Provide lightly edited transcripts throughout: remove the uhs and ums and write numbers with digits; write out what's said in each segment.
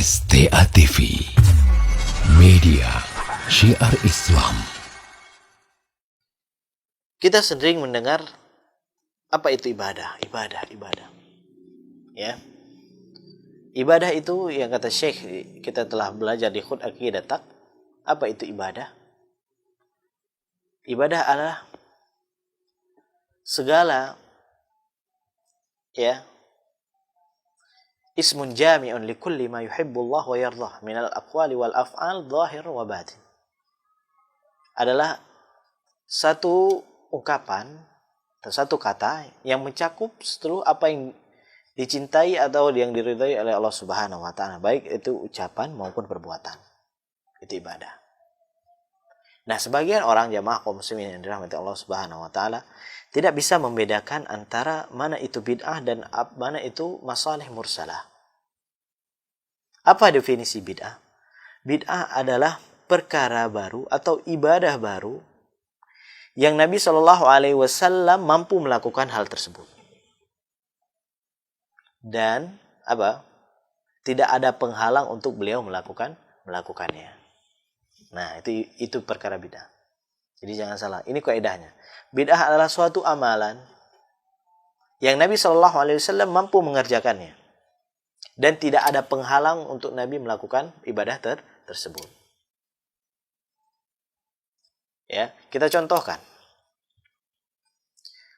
STA TV, media syiar Islam. Kita sering mendengar apa itu ibadah. Ya. Ibadah itu yang kata Syekh kita telah belajar di Khud Aqidatak. Apa itu ibadah? Ibadah adalah segala ismun jami'un likulli ma yuhibbullah wa yardah minal aqwali wal af'al zahir wa batin. Adalah satu ungkapan atau satu kata yang mencakup seluruh apa yang dicintai atau yang diridhai oleh Allah Subhanahu wa taala, baik itu ucapan maupun perbuatan. Itu ibadah. Nah, sebagian orang jamaah kaum muslimin yang dirahmati Allah Subhanahu wa taala tidak bisa membedakan antara mana itu bid'ah dan mana itu masalih mursalah. Apa definisi bid'ah? Bid'ah adalah perkara baru atau ibadah baru yang Nabi Shallallahu Alaihi Wasallam mampu melakukan hal tersebut. Dan tidak ada penghalang untuk beliau melakukannya. Nah, itu perkara bid'ah. Jadi jangan salah, ini kaidahnya. Bid'ah adalah suatu amalan yang Nabi Shallallahu Alaihi Wasallam mampu mengerjakannya dan tidak ada penghalang untuk Nabi melakukan ibadah tersebut. Ya, kita contohkan.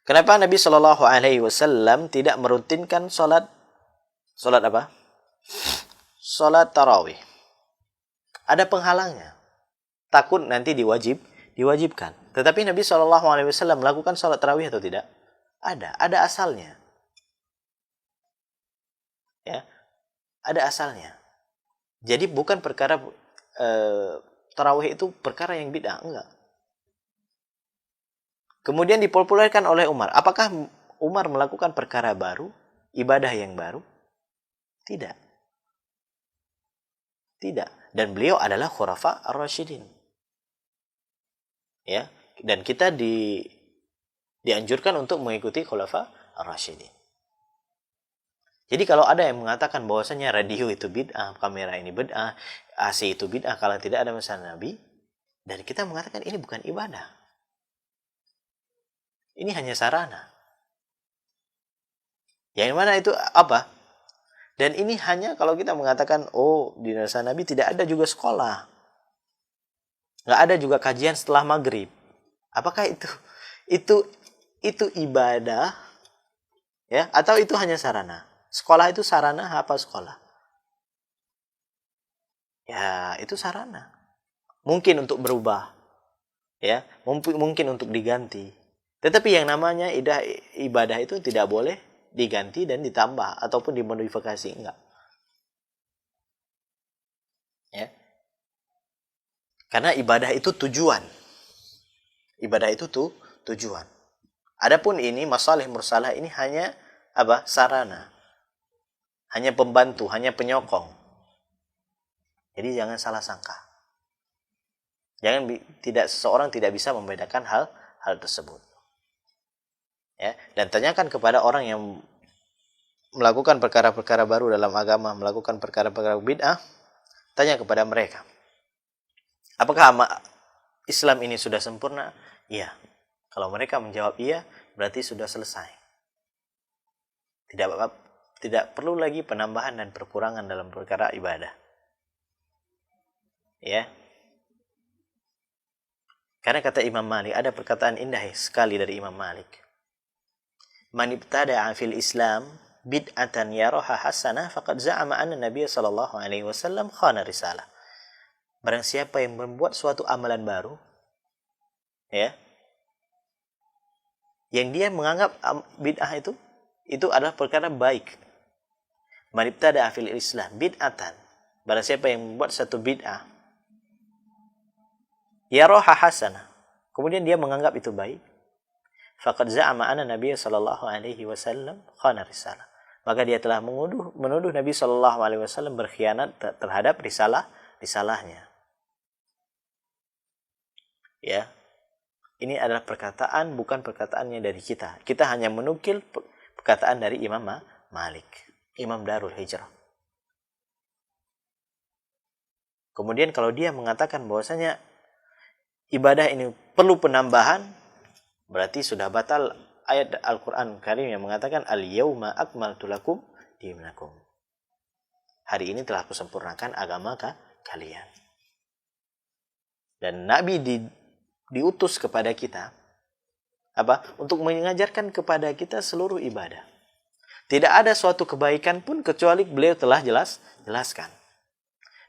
Kenapa Nabi Shallallahu Alaihi Wasallam tidak merutinkan sholat apa? Sholat tarawih. Ada penghalangnya. Takut nanti diwajibkan. Tetapi Nabi Shallallahu Alaihi Wasallam melakukan sholat tarawih atau tidak? Ada asalnya. Ya, ada asalnya. Jadi bukan perkara tarawih itu perkara yang bid'ah, enggak. Kemudian dipopulerkan oleh Umar. Apakah Umar melakukan perkara baru, ibadah yang baru? Tidak. Dan beliau adalah khulafa ar-rasyidin. Ya, dan kita dianjurkan untuk mengikuti khulafa ar-rasyidin. Jadi kalau ada yang mengatakan bahwasanya radio itu bid'ah, kamera ini bid'ah, AC itu bid'ah kalau tidak ada masalah Nabi, dan kita mengatakan ini bukan ibadah. Ini hanya sarana. Yang mana itu apa? Dan ini hanya kalau kita mengatakan, di masa Nabi tidak ada juga sekolah. Nggak ada juga kajian setelah maghrib. Apakah itu ibadah? Ya, atau itu hanya sarana? Sekolah itu sarana apa sekolah? Ya, itu sarana. Mungkin untuk berubah. Ya, mungkin untuk diganti. Tetapi yang namanya ibadah itu tidak boleh diganti dan ditambah ataupun dimodifikasi, enggak. Ya. Karena ibadah itu tujuan. Ibadah itu tujuan. Adapun ini masalih mursalah ini hanya sarana. Hanya pembantu, hanya penyokong. Jadi jangan salah sangka. Seseorang tidak bisa membedakan hal tersebut. Ya, dan tanyakan kepada orang yang melakukan perkara-perkara baru dalam agama, melakukan perkara-perkara bid'ah, tanya kepada mereka. Apakah Islam ini sudah sempurna? Iya. Kalau mereka menjawab iya, berarti sudah selesai. Tidak perlu lagi penambahan dan perkurangan dalam perkara ibadah. Ya. Karena kata Imam Malik, ada perkataan indah sekali dari Imam Malik. Man ibtada'a fil Islam bid'atan yaraha hasanah faqad za'ama anna Nabiy sallallahu alaihi wasallam khana risalah. Barang siapa yang membuat suatu amalan baru, ya, yang dia menganggap bid'ah itu adalah perkara baik. Man ibtada'a fil Islam bid'atan. Barang siapa yang membuat satu bid'ah, yaraha hasanah, kemudian dia menganggap itu baik, faqad za'ama anna Nabiy sallallahu alaihi wasallam khana risalah. Maka dia telah menuduh Nabi sallallahu alaihi wasallam berkhianat terhadap risalahnya. Ya. Ini adalah perkataan, bukan perkataannya dari kita. Kita hanya menukil perkataan dari Imam Malik, Imam Darul Hijrah. Kemudian kalau dia mengatakan bahwasanya ibadah ini perlu penambahan, berarti sudah batal ayat Al-Quran Karim yang mengatakan al-yauma akmaltu lakum dinakum. Hari ini telah kusempurnakan agama kalian. Dan Nabi diutus kepada kita untuk mengajarkan kepada kita seluruh ibadah. Tidak ada suatu kebaikan pun kecuali beliau telah jelaskan.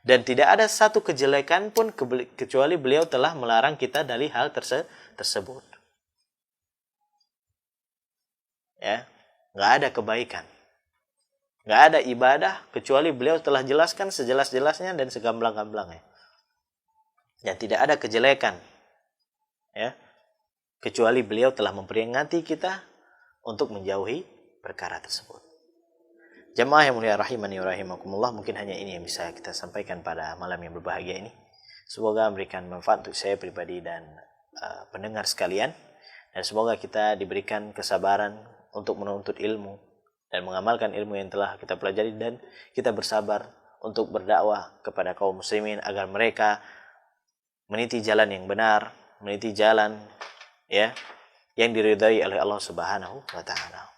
Dan tidak ada satu kejelekan pun kecuali beliau telah melarang kita dari hal tersebut. Ya, nggak ada kebaikan, nggak ada ibadah kecuali beliau telah jelaskan sejelas-jelasnya dan segamblang-gamblangnya. Dan tidak ada kejelekan, ya, kecuali beliau telah memperingati kita untuk menjauhi perkara tersebut. Jemaah yang mulia rahimani wa rahimakumullah, mungkin hanya ini yang bisa kita sampaikan pada malam yang berbahagia ini. Semoga memberikan manfaat untuk saya pribadi dan pendengar sekalian. Dan semoga kita diberikan kesabaran untuk menuntut ilmu dan mengamalkan ilmu yang telah kita pelajari, dan kita bersabar untuk berdakwah kepada kaum muslimin agar mereka meniti jalan yang benar, meniti jalan yang diridhai oleh Allah Subhanahu wa taala.